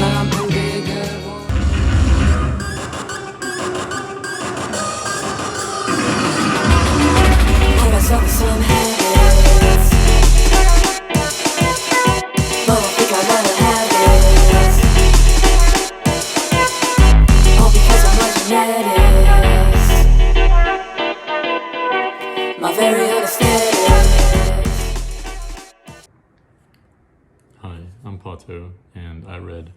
something bigger. I got some habits, but I think I'd rather have it, all because of my genetics, my very own aesthetics. Hi, I'm Pato, and I read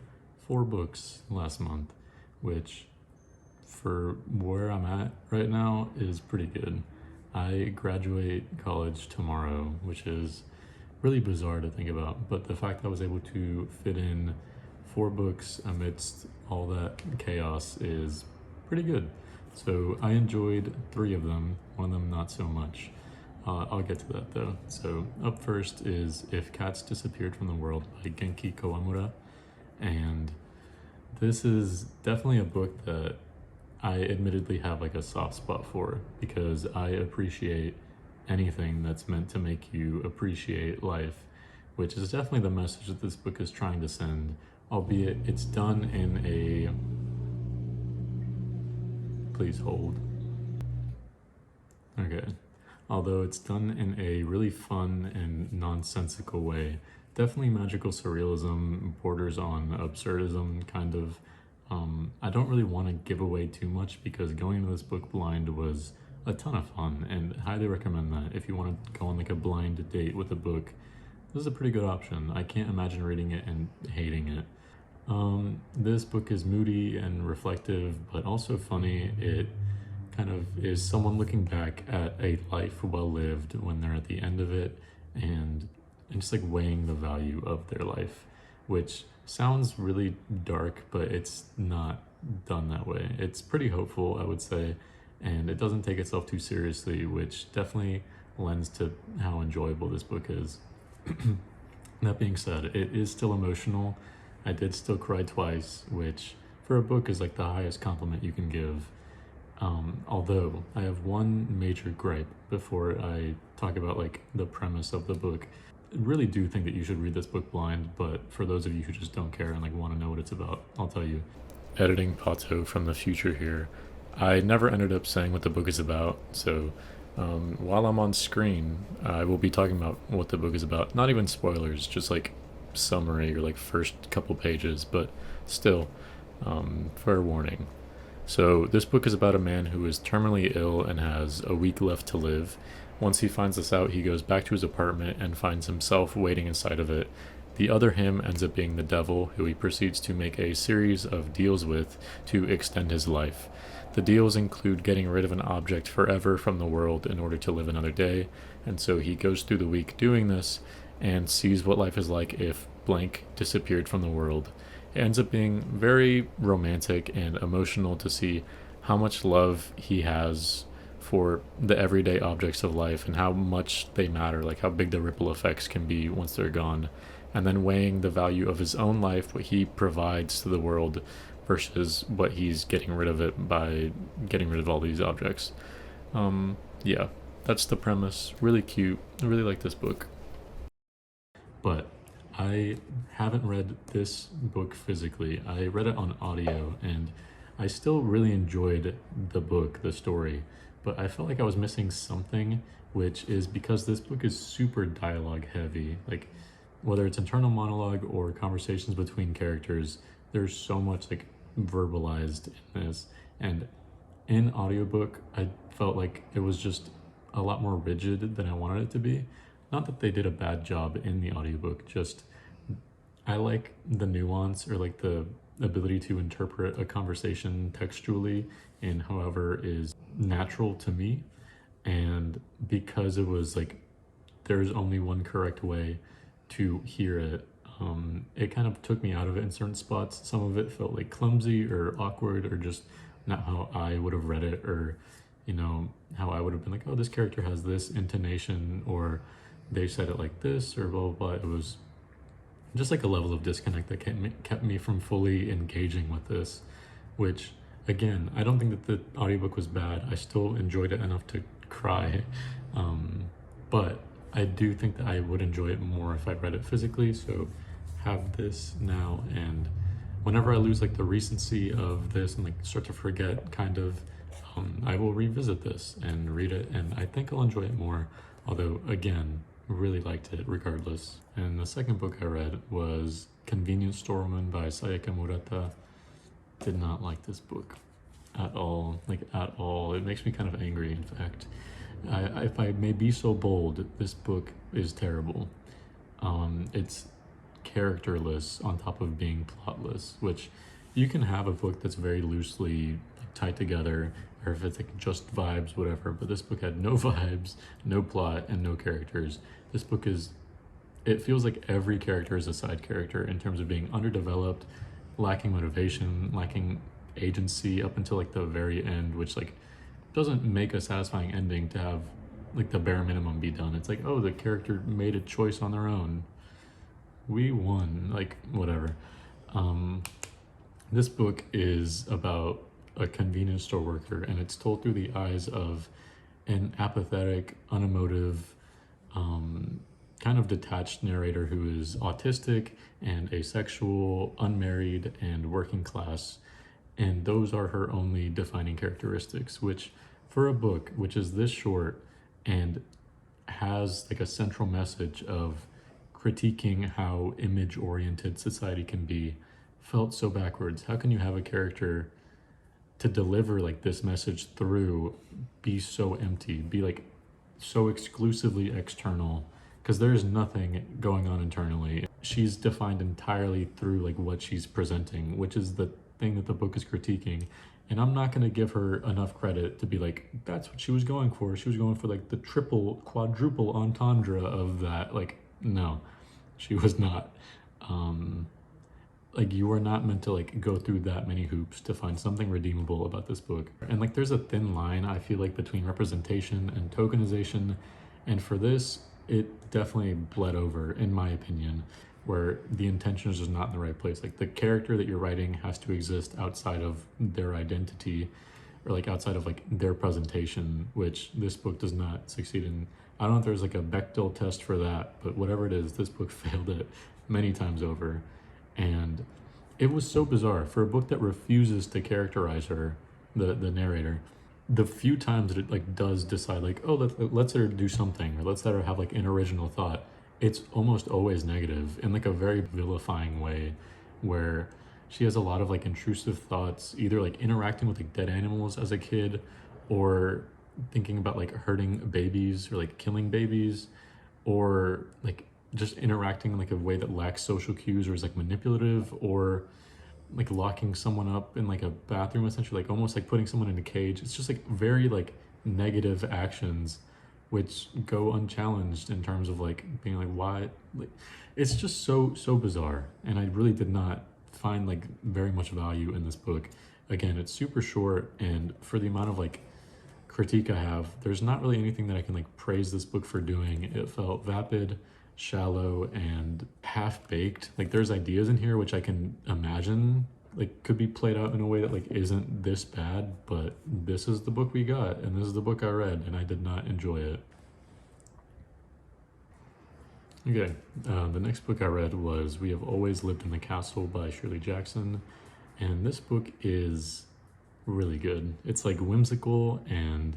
4 books last month, which, for where I'm at right now, is pretty good. I graduate college tomorrow, which is really bizarre to think about, but the fact that I was able to fit in 4 books amidst all that chaos is pretty good. So I enjoyed 3 of them, one of them not so much. I'll get to that though. So up first is If Cats Disappeared from the World by Genki Kawamura, and this is definitely a book that I admittedly have like a soft spot for, because I appreciate anything that's meant to make you appreciate life, which is definitely the message that this book is trying to send, albeit it's done in a... Please hold. Okay. Although it's done in a really fun and nonsensical way. Definitely magical surrealism, borders on absurdism, kind of. I don't really want to give away too much because going into this book blind was a ton of fun, and highly recommend that if you want to go on like a blind date with a book. This is a pretty good option. I can't imagine reading it and hating it. This book is moody and reflective, but also funny. It kind of is someone looking back at a life well lived when they're at the end of it, and just like weighing the value of their life, which sounds really dark, but it's not done that way. It's pretty hopeful, I would say, and it doesn't take itself too seriously, which definitely lends to how enjoyable this book is. That being said, it is still emotional. I did still cry twice, which for a book is like the highest compliment you can give. Although I have one major gripe before I talk about like the premise of the book. I really do think that you should read this book blind, but for those of you who just don't care and like want to know what it's about, I'll tell you. Editing Pato from the future here. I never ended up saying what the book is about, so while I'm on screen, I will be talking about what the book is about. Not even spoilers, just like summary or like first couple pages, but still, fair warning. So this book is about a man who is terminally ill and has a week left to live. Once he finds this out, he goes back to his apartment and finds himself waiting inside of it. The other him ends up being the devil, who he proceeds to make a series of deals with to extend his life. The deals include getting rid of an object forever from the world in order to live another day, and so he goes through the week doing this and sees what life is like if blank disappeared from the world. It ends up being very romantic and emotional to see how much love he has for the everyday objects of life and how much they matter, like how big the ripple effects can be once they're gone, and then weighing the value of his own life, what he provides to the world, versus what he's getting rid of it by getting rid of all these objects. Yeah, that's the premise. Really cute. I really like this book. But I haven't read this book physically. I read it on audio, and I still really enjoyed the book, the story, but I felt like I was missing something, which is because this book is super dialogue heavy. Like, whether it's internal monologue or conversations between characters, there's so much like verbalized in this. And in audiobook, I felt like it was just a lot more rigid than I wanted it to be. Not that they did a bad job in the audiobook, just I like the nuance or like the ability to interpret a conversation textually in however is natural to me. And because it was like there's only one correct way to hear it, it kind of took me out of it in certain spots. Some of it felt like clumsy or awkward or just not how I would have read it, or you know, how I would have been like, oh, this character has this intonation, or they said it like this, or blah, blah, blah. It was just like a level of disconnect that kept me from fully engaging with this, which, again, I don't think that the audiobook was bad. I still enjoyed it enough to cry, but I do think that I would enjoy it more if I read it physically, so have this now, and whenever I lose like the recency of this and like start to forget kind of, I will revisit this and read it, and I think I'll enjoy it more. Although again, really liked it regardless. And the second book I read was Convenience Store Woman by Sayaka Murata. Did not like this book at all, like at all. It makes me kind of angry, in fact. If I may be so bold, this book is terrible. It's characterless on top of being plotless, which you can have a book that's very loosely tied together, or if it's like just vibes, whatever, but this book had no vibes, no plot, and no characters. This book is, it feels like every character is a side character in terms of being underdeveloped, lacking motivation, lacking agency up until like the very end, which like doesn't make a satisfying ending to have like the bare minimum be done. It's like, oh, the character made a choice on their own. We won, like whatever. This book is about a convenience store worker, and it's told through the eyes of an apathetic, unemotive, kind of detached narrator who is autistic and asexual, unmarried, and working class. And those are her only defining characteristics, which for a book which is this short and has like a central message of critiquing how image-oriented society can be, felt so backwards. How can you have a character to deliver like this message through be so empty, be like so exclusively external? Because there's nothing going on internally. She's defined entirely through like what she's presenting, which is the thing that the book is critiquing. And I'm not going to give her enough credit to be like, that's what she was going for. She was going for like the triple, quadruple entendre of that. Like, no, she was not. Like, you are not meant to like go through that many hoops to find something redeemable about this book. And like, there's a thin line, I feel like, between representation and tokenization. And for this, it definitely bled over, in my opinion, where the intention is just not in the right place. Like, the character that you're writing has to exist outside of their identity, or like outside of like their presentation, which this book does not succeed in. I don't know if there's like a Bechdel test for that, but whatever it is, this book failed it many times over. And it was so bizarre for a book that refuses to characterize her, the narrator. The few times that it like does decide like, oh, let's let her do something, or let's let her have like an original thought, it's almost always negative in like a very vilifying way, where she has a lot of like intrusive thoughts, either like interacting with like dead animals as a kid, or thinking about like hurting babies or like killing babies, or like just interacting in like a way that lacks social cues or is like manipulative, or like locking someone up in like a bathroom, essentially, like almost like putting someone in a cage. It's just like very like negative actions which go unchallenged in terms of like being like, why, like, it's just so bizarre. And I really did not find like very much value in this book. Again, it's super short, and for the amount of like critique I have, there's not really anything that I can like praise this book for doing. It felt vapid, shallow, and half-baked. Like, there's ideas in here which I can imagine like could be played out in a way that like isn't this bad, but this is the book we got, and this is the book I read, and I did not enjoy it. Okay, the next book I read was We Have Always Lived in the Castle by Shirley Jackson, and this book is really good. It's like whimsical and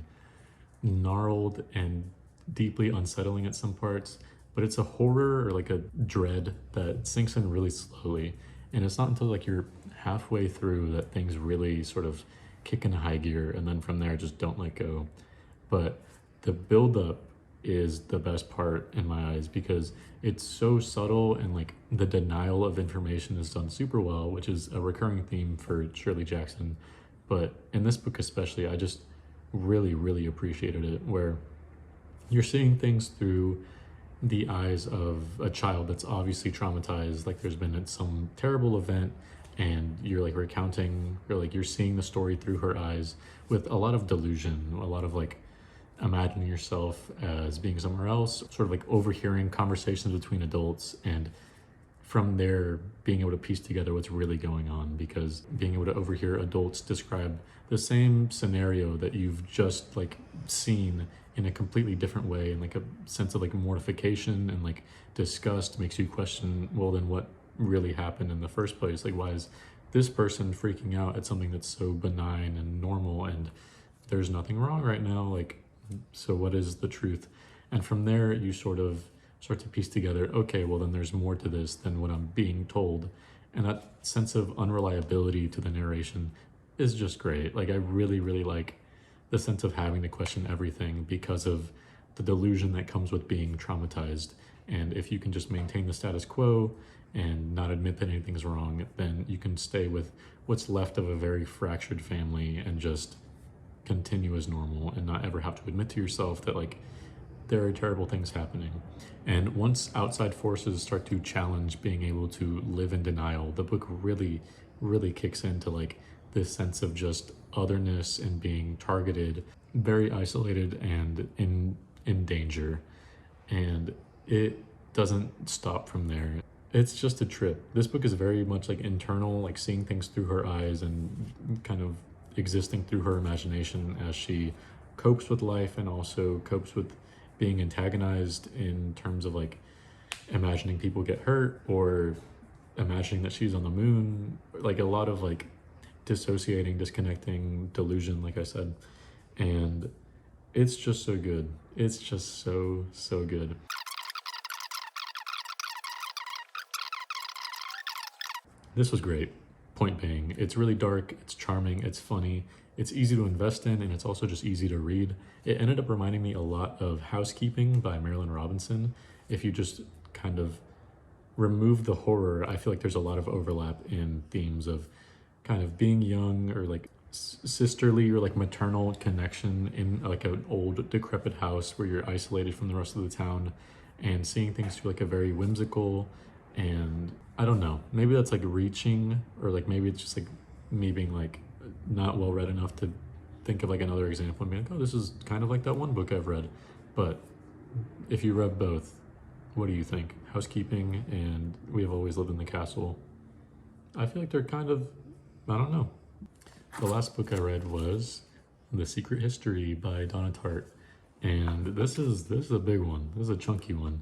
gnarled and deeply unsettling at some parts, but it's a horror or like a dread that sinks in really slowly. And it's not until like you're halfway through that things really sort of kick into high gear, and then from there just don't let go. But the buildup is the best part in my eyes, because it's so subtle, and like the denial of information is done super well, which is a recurring theme for Shirley Jackson. But in this book especially, I just really appreciated it, where you're seeing things through the eyes of a child that's obviously traumatized. Like, there's been some terrible event, and you're like recounting, or like you're seeing the story through her eyes with a lot of delusion, a lot of like imagining yourself as being somewhere else, sort of like overhearing conversations between adults, and from there being able to piece together what's really going on, because being able to overhear adults describe the same scenario that you've just like seen in a completely different way, and like a sense of like mortification and like disgust makes you question, well, then what really happened in the first place? Like, why is this person freaking out at something that's so benign and normal, and there's nothing wrong right now? Like, so what is the truth? And from there, you sort of start to piece together, okay, well, then there's more to this than what I'm being told. And that sense of unreliability to the narration is just great. Like, I really, really like the sense of having to question everything because of the delusion that comes with being traumatized. And if you can just maintain the status quo and not admit that anything's wrong, then you can stay with what's left of a very fractured family and just continue as normal and not ever have to admit to yourself that, like, there are terrible things happening. And once outside forces start to challenge being able to live in denial, the book really, really kicks into like this sense of just otherness and being targeted, very isolated and in danger. And it doesn't stop from there. It's just a trip. This book is very much like internal, like seeing things through her eyes and kind of existing through her imagination as she copes with life and also copes with being antagonized in terms of like imagining people get hurt or imagining that she's on the moon, like a lot of like dissociating, disconnecting, delusion, like I said. And it's just so good. It's just so, so good. This was great. Point being, it's really dark, it's charming, it's funny, it's easy to invest in, and it's also just easy to read. It ended up reminding me a lot of Housekeeping by Marilyn Robinson. If you just kind of remove the horror, I feel like there's a lot of overlap in themes of kind of being young or like sisterly or like maternal connection in like an old decrepit house where you're isolated from the rest of the town and seeing things through like a very whimsical, and I don't know, maybe that's like reaching, or like maybe it's just like me being like not well read enough to think of like another example and be like, oh, this is kind of like that one book I've read. But if you read both, what do you think? Housekeeping and We Have Always Lived in the Castle. I feel like they're kind of, I don't know. The last book I read was The Secret History by Donna Tartt. And this is a big one. This is a chunky one.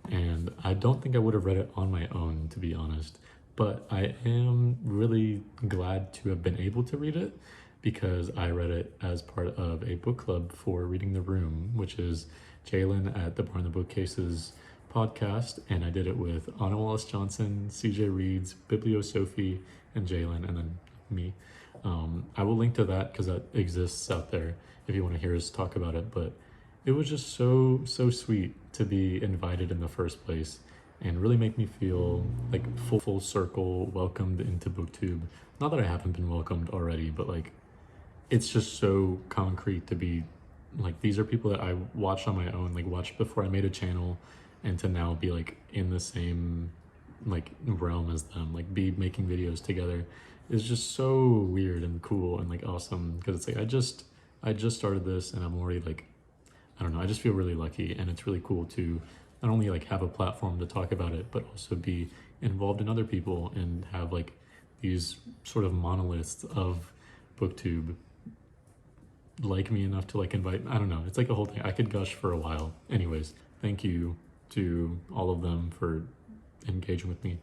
And I don't think I would have read it on my own, to be honest. But I am really glad to have been able to read it because I read it as part of a book club for Reading the Room, which is Jalen at the Barn of the Bookcases podcast. And I did it with Anna Wallace Johnson, CJ Reeds, Biblio Sophie, and Jalen, and then me. I will link to that because that exists out there if you want to hear us talk about it. But it was just so sweet to be invited in the first place and really make me feel like full circle welcomed into booktube. Not that I haven't been welcomed already, but like it's just so concrete to be like, these are people that I watched on my own, like watched before I made a channel, and to now be like in the same like realm as them, like be making videos together is just so weird and cool and like awesome, because it's like I just started this and I'm already like, I don't know, I just feel really lucky, and it's really cool to not only like have a platform to talk about it, but also be involved in other people and have like these sort of monoliths of booktube like me enough to like invite, I don't know, it's like a whole thing. I could gush for a while. Anyways, thank you to all of them for engaging with me.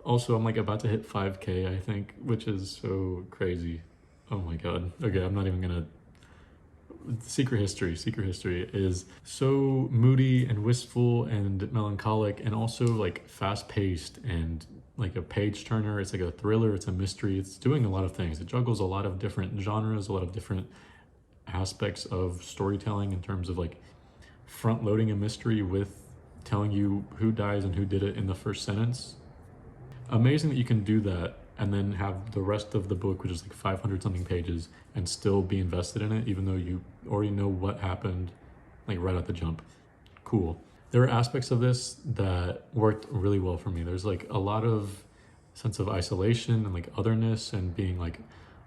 Also, I'm like about to hit 5K, I think, which is so crazy. Oh my god. Okay, I'm not even gonna. Secret History is so moody and wistful and melancholic, and also like fast-paced and like a page turner. It's like a thriller, it's a mystery, it's doing a lot of things. It juggles a lot of different genres, a lot of different aspects of storytelling in terms of like front-loading a mystery with telling you who dies and who did it in the first sentence. Amazing that you can do that and then have the rest of the book, which is like 500 something pages, and still be invested in it, even though you already know what happened, like right at the jump. Cool. There are aspects of this that worked really well for me. There's like a lot of sense of isolation and like otherness and being like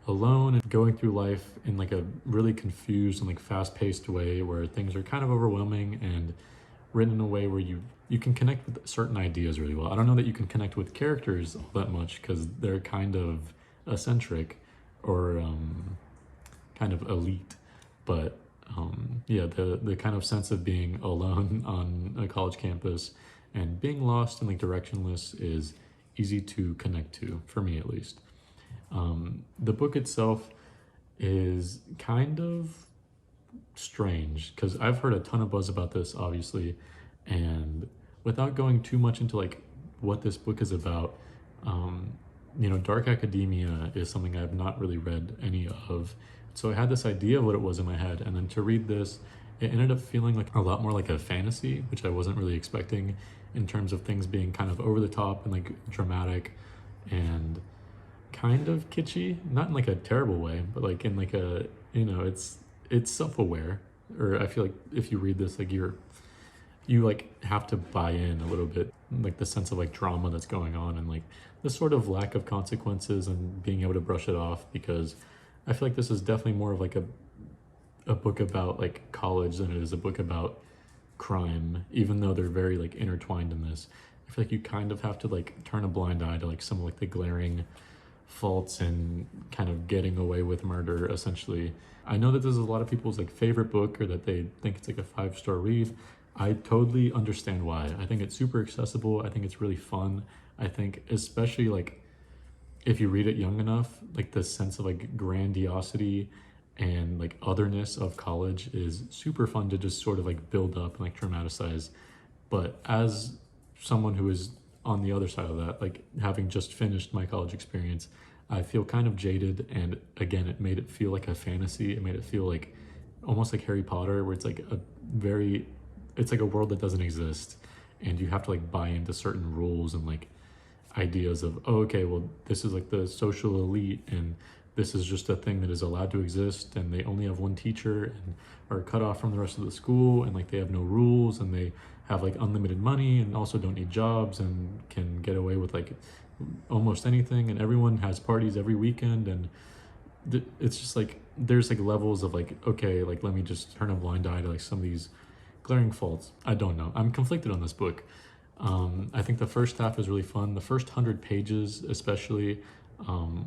alone and going through life in like a really confused and like fast-paced way where things are kind of overwhelming and written in a way where you can connect with certain ideas really well. I don't know that you can connect with characters all that much because they're kind of eccentric or kind of elite, but yeah, the kind of sense of being alone on a college campus and being lost and like directionless is easy to connect to, for me at least. The book itself is kind of strange because I've heard a ton of buzz about this, obviously, and without going too much into like what this book is about, dark academia is something I've not really read any of. So I had this idea of what it was in my head, and then to read this, it ended up feeling like a lot more like a fantasy, which I wasn't really expecting in terms of things being kind of over the top and like dramatic and kind of kitschy, not in like a terrible way, but like in like a, it's self-aware. Or I feel like if you read this, like you like have to buy in a little bit, like the sense of like drama that's going on and like the sort of lack of consequences and being able to brush it off, because I feel like this is definitely more of like a book about like college than it is a book about crime, even though they're very like intertwined in this. I feel like you kind of have to like turn a blind eye to like some of like the glaring faults and kind of getting away with murder, essentially. I know that this is a lot of people's like favorite book, or that they think it's like a 5-star read. I totally understand why. I think it's super accessible. I think it's really fun. I think especially like if you read it young enough, like the sense of like grandiosity and like otherness of college is super fun to just sort of like build up and like dramatize. But as someone who is on the other side of that, like having just finished my college experience, I feel kind of jaded. And again, it made it feel like a fantasy. It made it feel like almost like Harry Potter, where it's like it's like a world that doesn't exist, and you have to like buy into certain rules and like ideas of, oh, okay, well, this is like the social elite, and this is just a thing that is allowed to exist, and they only have one teacher and are cut off from the rest of the school, and like they have no rules, and they have like unlimited money and also don't need jobs and can get away with like almost anything, and everyone has parties every weekend. And it's just like there's like levels of like, okay, like let me just turn a blind eye to like some of these glaring faults. I don't know, I'm conflicted on this book. I think the first half was really fun. The first 100 pages especially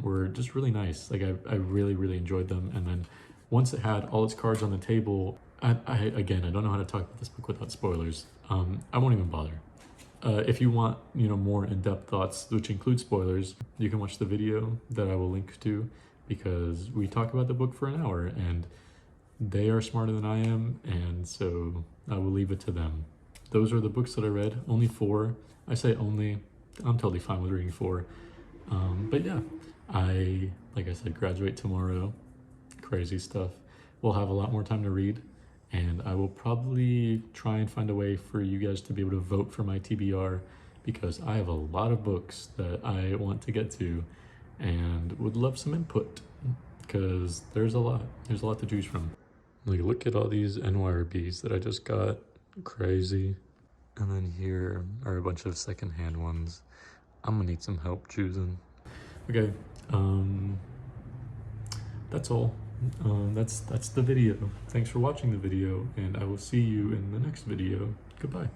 were just really nice. Like I really, really enjoyed them. And then once it had all its cards on the table, again, I don't know how to talk about this book without spoilers. I won't even bother. If you want, more in-depth thoughts, which include spoilers, you can watch the video that I will link to, because we talk about the book for an hour, and they are smarter than I am, and so I will leave it to them. Those are the books that I read. Only 4. I say only. I'm totally fine with reading 4. But yeah, like I said, graduate tomorrow. Crazy stuff. We'll have a lot more time to read, and I will probably try and find a way for you guys to be able to vote for my TBR, because I have a lot of books that I want to get to and would love some input, because there's a lot to choose from. Like, look at all these NYRBs that I just got. Crazy. And then here are a bunch of secondhand ones. I'm gonna need some help choosing. Okay, that's all. That's the video. Thanks for watching the video, and I will see you in the next video. Goodbye.